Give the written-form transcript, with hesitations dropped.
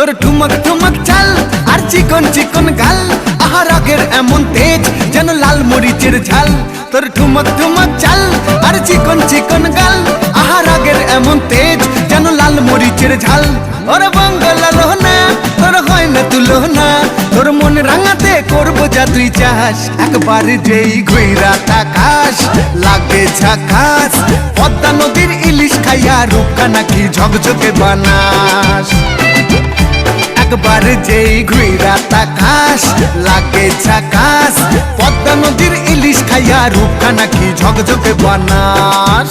তোর ঠুমক ঠুমক চাল আর চিকন চিকন গাল, আহার আগের এমন তেজ যেন লাল মরিচের ঝাল। তোর ঠুমক ঠুমক চাল আর চিকন চিকন গাল, আহার আগের এমন তেজ যেন লাল মরিচের ঝাল। ওর বাঙ্গালা লোহনা তোর হয় না তুলনা, তোর মন রাঙাতে করবো যা তুই চাস। একবার যেই ঘুইরা তাকাস লাগে ঝাকাস, পদ্মা নদীর ইলিশ খাইয়া রূপকা নাকি ঝকঝকে বানাস। একবার যেই ঘুইরা তাকাস লাগে ঝাকাস, পদ্মা নদীর ইলিশ খাইয়া রূপকা নাকি ঝকঝকে বানাস।